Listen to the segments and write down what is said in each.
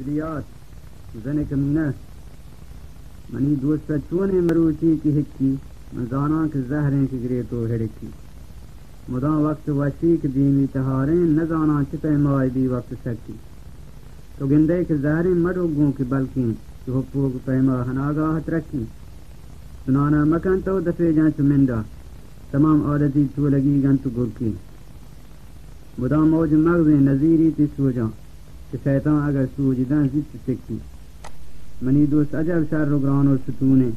دیات زن کمینہ منی دوست چونے مروچی کی ہکی مزانا کے زہریں کی گرے تو ہڑکی مداں وقت وشیق دیمی تہاریں نزانا چتے معاہدی وقت سکی تو گندے کے زہریں مروگوں کی بلکیں تو حپوگ پیما ہناگاہ ترکی سنانا مکان تو دفے جان چمندہ تمام عادتی تو لگی گن تو گرکی مداں موج مغز نظیری تی سوجاں کہ شیطان اگر سوجداں زیت سکی منی دوست عجب شر و گران و ستونے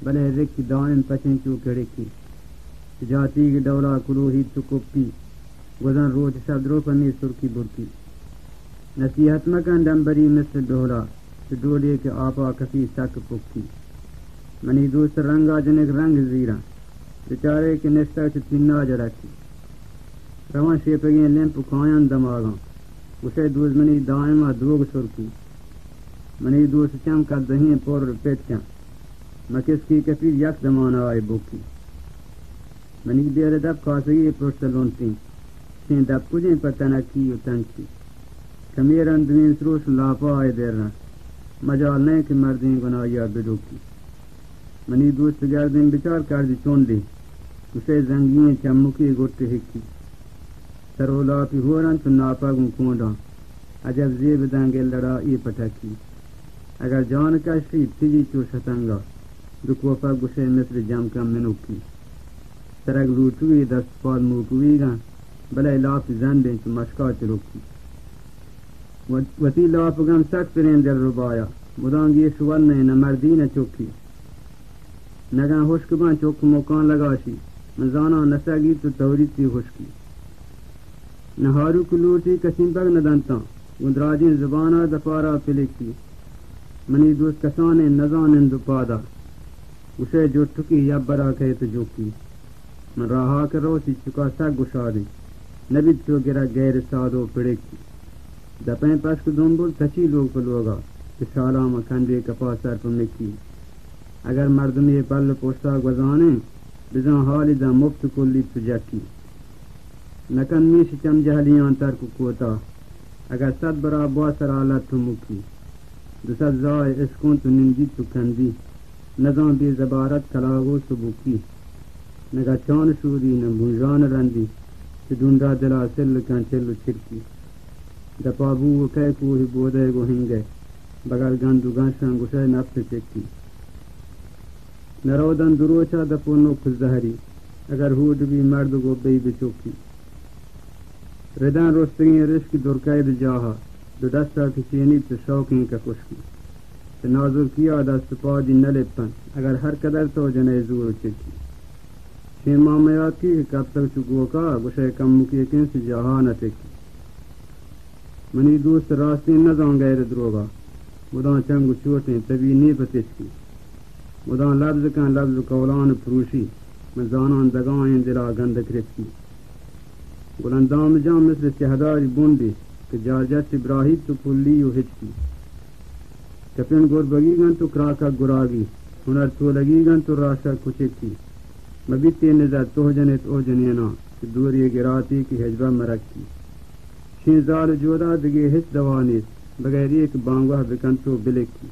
بلے رکی دائم پچیں چو کڑکی جاتی کی دولا کلوہی تو کپی گزن روچ شب درو پمی سرکی برکی نصیحت مکن دمبری مثل ڈولا تو ڈولے کے آپا کسی سک پکی منی دوست رنگا جنک رنگ زیرا بچارے کے نشتہ چتینا جرکی روان شیپگیں لیمپ کھایاں دماغاں اسے دوست منی دائمہ دروگ سرکی منی دوست چم کا دہیں پور پیٹ چم مکس کی کفیر یک زمانہ آئے بوکی منی دیر دب کاسگی پرشت لونتی شین دب کجیں پر تنکی و تنکی کمیرن دوین سروش لاپا آئے دیر رہا مجال نہیں کہ مردین گناہیا بدوکی منی دوست گردین بچار کردی چون دی اسے زنگین چمکی گوٹ ہکی سرولا پی ہورن تو ناپا گن کونڈا عجب زیب دنگے لڑائی پٹکی اگر جان کشی تیجی چو شتنگا دکوپا گشے مصر جم کم منوکی سرگ لوٹوی دست پاد موکوی گا بلے لاپ زن دیں چو مشکا چلوکی وتی لاپ گم سک پرین دل ربایا مدانگی شوال نے نہ مردی نہ چوکی نگاں ہوشک بان چوک مکان لگاشی مزانا نسگی تو توری تی ہوشکی نہارو کلوٹی کسیم بگ ندانتا گندراجین زبانہ دپارا پلکی منی دوست کسانے نزان اندپادا اسے جو ٹکی یا برا کہے تو جوکی من راہا کر روسی چکا سگ گشا دیں نبید تو گرا غیر سادو پڑکی دپیں پشک دنبول کچی لوگ پلوگا کہ شالا مکھنڈے کپا سر پمکی اگر مردم یہ پل پوشتا گزانے بزاں حالی دا مفت کلی تجکی نکن میش چم جہلیاں ترک کوتا اگر صد برا باسر آلت تو مکی دوسر زائے اسکون تو ننجی تو کندی نظام بی زبارت کلاغو سبوکی نگا چان شوری نہ بھونجان رندی کہ ڈونڈا دلا سل کن چلو چھرکی دپابو کہہ کوہی بودے گو ہنگے بغل گندو گنشن گشے نفس چکی نرودن دروچا دپو نوک زہری اگر ہوڈ بھی مرد گو بی بچوکی ردان رستگیں رشک درکید جاہا دو دستا کچینی تو شوقیں کا کشکی تو نازر کیا دست پادی نلپن اگر ہر قدر تو جنے زور چکی شین مامیات کی کب تک چکو کا گشے کم مکی کن سے جہاں نہ ٹکی منی دوست راستے نزان غیر دروگا مداں چنگ چوٹیں تبھی نی پتشکی مداں لفظ کن لفظ قولان پروشی من زانان دگائیں دلا گندک رسکی گلندام جام مثل شہداری بوندی کہ جارجت ابراہی تو پلی و ہچکی کپن گور بگی گن تو کراکا گراگی ہنر تو لگی گن تو راشا کچکی مبیتی نظر تو جنت او جنینا کہ دوری گراتی کی حجبہ مرکی شین زال جودا دگی ہچ دوانیس بغیر ایک بانگوہ بکن تو بلکی